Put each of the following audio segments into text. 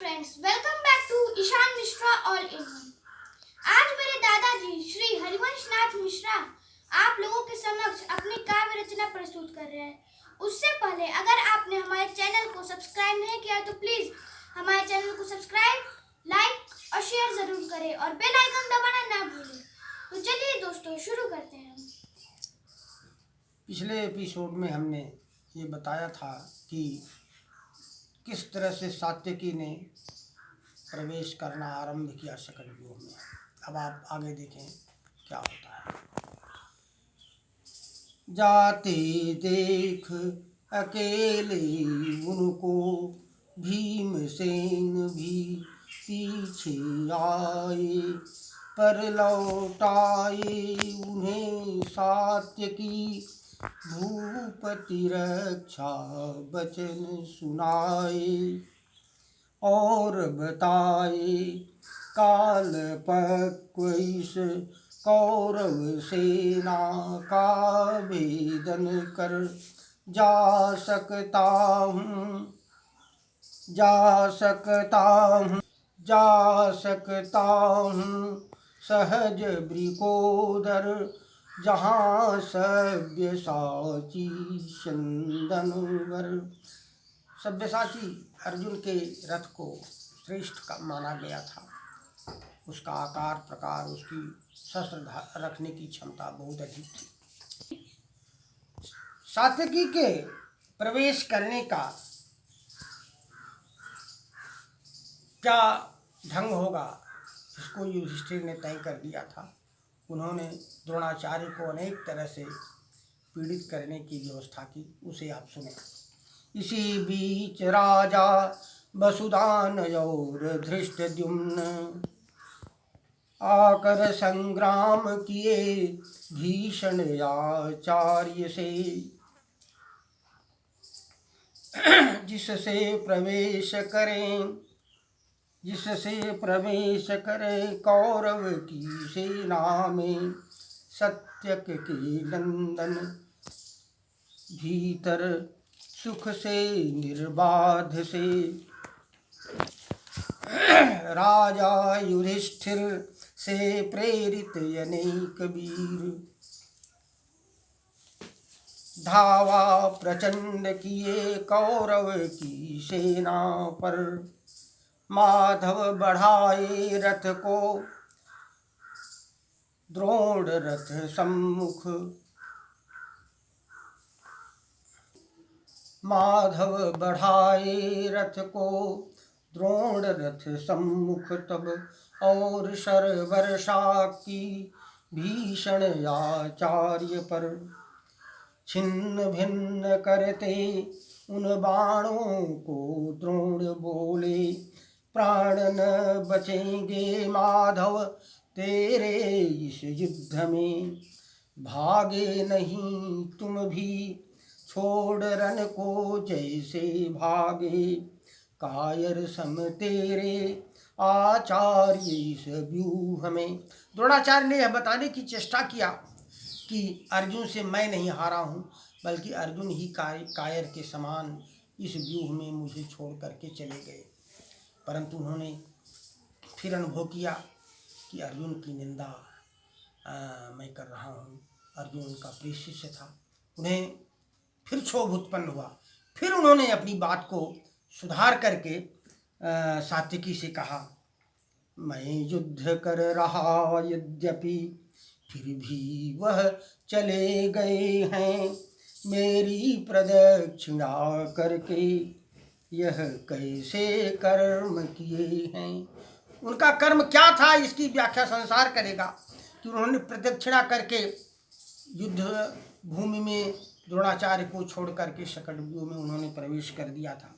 Friends, welcome back to Ishan Mishra all in one. आज मेरे दादाजी श्री हरिवंश नाथ मिश्रा आप लोगों के समक्ष अपनी काव्य रचना प्रस्तुत कर रहे हैं। उससे पहले अगर आपने हमारे चैनल को सब्सक्राइब नहीं किया तो प्लीज हमारे चैनल को सब्सक्राइब, लाइक और शेयर जरूर करें और बेल आइकन दबाना ना भूलें। तो चलिए दोस्तों, शुरू करते हैं। पिछले एपिसोड में हमने ये बताया था कि किस तरह से सात्यकी ने प्रवेश करना आरंभ किया शकट व्यूह में। अब आप आगे देखें क्या होता है। जाते देख अकेले उनको भीमसेन भी पीछे आए, पर लौटाए उन्हें सात्यकी भूपति रक्षा वचन सुनाए, और बताए काल पक्व इस कौरव सेना का भेदन कर जा सकता हूँ, जा सकता हूँ सहज ब्रिकोदर, जहाँ सव्यसाची चंदनवर। सव्यसाची अर्जुन के रथ को श्रेष्ठ का माना गया था। उसका आकार प्रकार, उसकी शस्त्र रखने की क्षमता बहुत अधिक थी। सात्यकी के प्रवेश करने का क्या ढंग होगा, इसको युधिष्ठिर ने तय कर दिया था। उन्होंने द्रोणाचार्य को अनेक तरह से पीड़ित करने की व्यवस्था की, उसे आप सुने। इसी बीच राजा वसुदानय और धृष्टद्युम्न आकर संग्राम किए भीषण आचार्य से, जिससे प्रवेश करें कौरव की सेना में सत्यक के नंदन, भीतर सुख से निर्बाध से। राजा युधिष्ठिर से प्रेरित अनेक वीर धावा प्रचंड किए कौरव की सेना पर, माधव बढ़ाए रथ को द्रोण रथ सम्मुख, माधव बढ़ाए रथ को द्रोण रथ सम्मुख। तब और शर वर्षा की भीषण आचार्य पर, छिन्न भिन्न करते उन बाणों को द्रोण बोले, प्राण न बचेंगे माधव तेरे इस युद्ध में, भागे नहीं तुम भी छोड़ रन को जैसे भागे, कायर सम तेरे आचार्य इस व्यूह में। द्रोणाचार्य ने यह बताने की चेष्टा किया कि अर्जुन से मैं नहीं हारा हूँ, बल्कि अर्जुन ही कायर के समान इस व्यूह में मुझे छोड़ करके चले गए। परंतु उन्होंने फिर अनुभव किया कि अर्जुन की निंदा मैं कर रहा हूँ। अर्जुन उनका प्रिय शिष्य था। उन्हें फिर क्षोभ उत्पन्न हुआ। फिर उन्होंने अपनी बात को सुधार करके सात्यकी से कहा, मैं युद्ध कर रहा यद्यपि फिर भी वह चले गए हैं, मेरी प्रदक्षिणा करके यह कैसे कर्म किए हैं। उनका कर्म क्या था इसकी व्याख्या संसार करेगा कि उन्होंने प्रदक्षिणा करके युद्ध भूमि में द्रोणाचार्य को छोड़ करके शकटव्यूह में उन्होंने प्रवेश कर दिया था।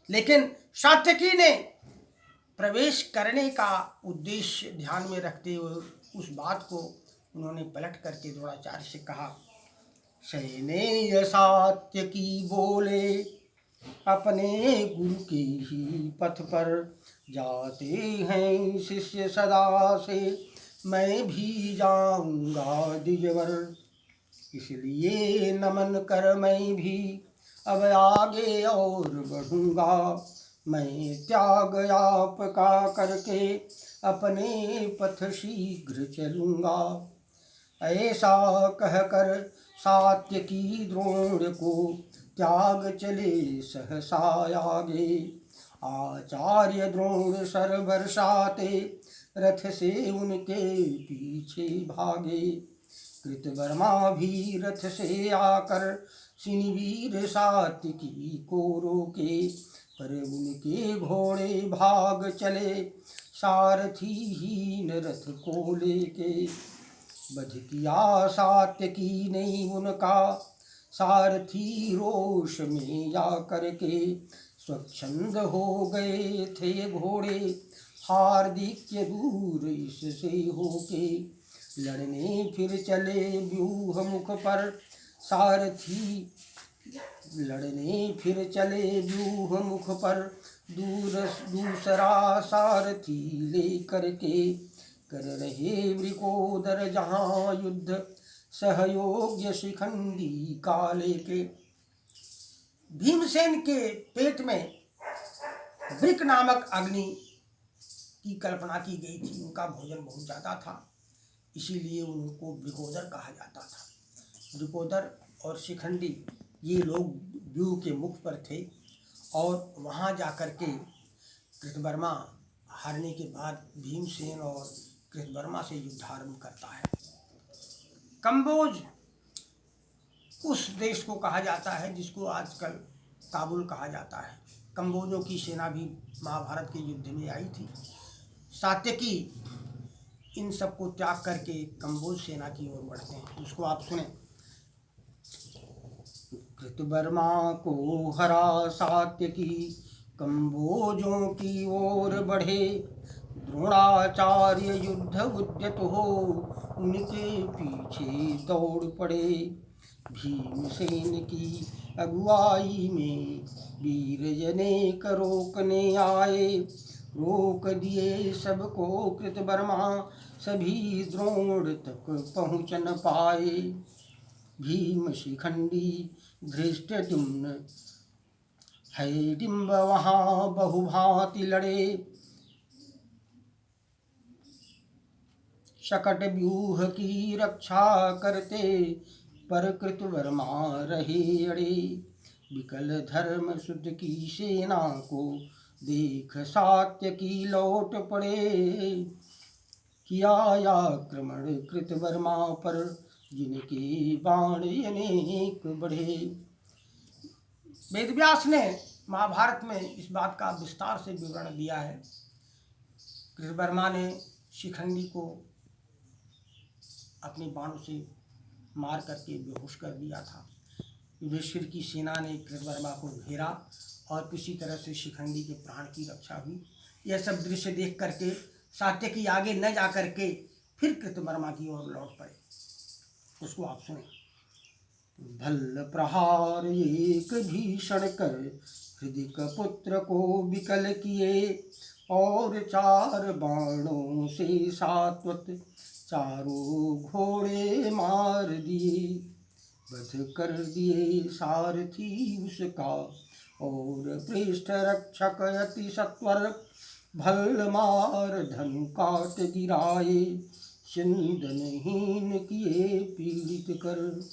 लेकिन सात्यकी ने प्रवेश करने का उद्देश्य ध्यान में रखते हुए उस बात को उन्होंने पलट करके द्रोणाचार्य से कहा। सैनेय सात्यकी बोले, अपने गुरु के ही पथ पर जाते हैं शिष्य सदा से, मैं भी जाऊंगा द्विजवर, इसलिए नमन कर मैं भी अब आगे और बढ़ूंगा। मैं त्याग आपका करके अपने पथ शीघ्र चलूँगा। ऐसा कहकर सात्यकी द्रोण को त्याग चले सहसा आगे। आचार्य द्रोण सर बरसाते रथ से उनके पीछे भागे। कृतवर्मा भी रथ से आकर सिनिवीर सात्यकी को रोके, पर उनके घोड़े भाग चले सारथी हीन रथ को लेके। वध किया सात्यकी ने उनका सारथी रोष में जा करके। स्वच्छंद हो गए थे घोड़े हार्दिक्य दूर इससे होके। लड़ने फिर चले व्यूह मुख पर सारथी, लड़ने फिर चले व्यूह मुख पर दूसरा सारथी ले करके। कर रहे वृकोदर जहाँ युद्ध सहयोग्य शिखंडी काले के। भीमसेन के पेट में वृक नामक अग्नि की कल्पना की गई थी। उनका भोजन बहुत ज़्यादा था, इसीलिए उनको वृकोदर कहा जाता था। वृकोदर और शिखंडी ये लोग व्यूह के मुख पर थे, और वहाँ जाकर के कृतवर्मा हारने के बाद भीमसेन और कृतवर्मा से युद्ध आरंभ करता है। कंबोज उस देश को कहा जाता है जिसको आजकल काबुल कहा जाता है। कंबोजों की सेना भी महाभारत के युद्ध में आई थी। सात्यकी इन सबको त्याग करके कंबोज सेना की ओर बढ़ते हैं। उसको आप सुने। कृतवर्मा को हरा सात्यकी कंबोजों की ओर बढ़े। द्रोणाचार्य युद्ध उद्यत हो उनके पीछे दौड़ पड़े। भीमसेन की अगुवाई में वीर जनेक रोकने आए। रोक दिए सबको कृतवर्मा सभी द्रोण तक पहुँच न पाए। भीम शिखंडी धृष्टद्युम्न हैडिम्ब वहाँ बहुभांति लड़े। शकट व्यूह की रक्षा करते पर कृतवर्मा रहे अड़े। विकल धर्म शुद्ध की सेना को देख सात्यकी लौट पड़े। किया आक्रमण कृतवर्मा पर जिनके बाण अनेक बढ़े। वेदव्यास ने महाभारत में इस बात का विस्तार से विवरण दिया है। कृतवर्मा ने शिखंडी को अपने बाणों से मार करके बेहोश कर दिया था। युधिष्ठिर की सेना ने कृतवर्मा को घेरा और किसी तरह से शिखंडी के प्राण की रक्षा हुई। यह सब दृश्य देख करके सात्यकी आगे न जा करके फिर कृतवर्मा की ओर लौट पड़े। उसको आप सुने। भल्ल प्रहार एक भीषण कर हृदय पुत्र को विकल किए। और 4 बाणों से सात्वत चारों घोड़े मार दिए। वध कर दिए सारथी उसका और पृष्ठ रक्षक अति सत्वर। भल्ल मार धनु काट गिराए चिंदनहीन किए पीड़ित कर।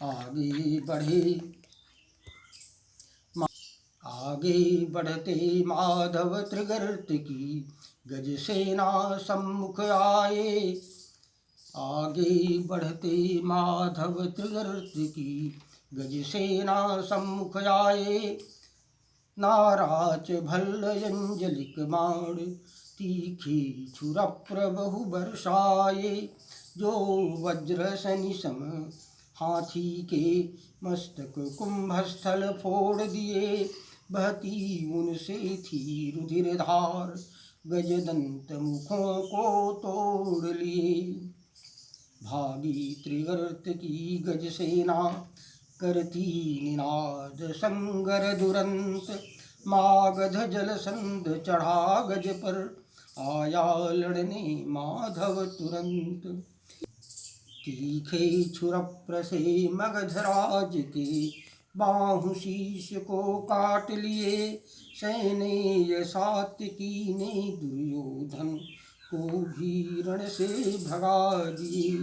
आगे बढ़ते माधव त्रिगर्त की गज सेना सम्मुख आए। आगे बढ़ते माधव त्रिगर्त की गज सेना सम्मुख आए। नाराच भल्ल अंजलिक बाण तीखी छुरप्र बहु बरसाए। जो वज्र सनि सम हाथी के मस्तक कुंभस्थल फोड़ दिए। बहती उनसे थी रुधिर धार गजदंत मुखों को तोड़ लिए। भागी त्रिगर्त की गज सेना करती निनाद संगर दुरंत। मागध जलसंध चढ़ा गज पर आया लड़ने माधव तुरंत। तीखे छुरप्र से मगधराज के बाहु शीश को काट लिए। सैनेय सात्यकी ने दुर्योधन को भी रण से भगा दिए।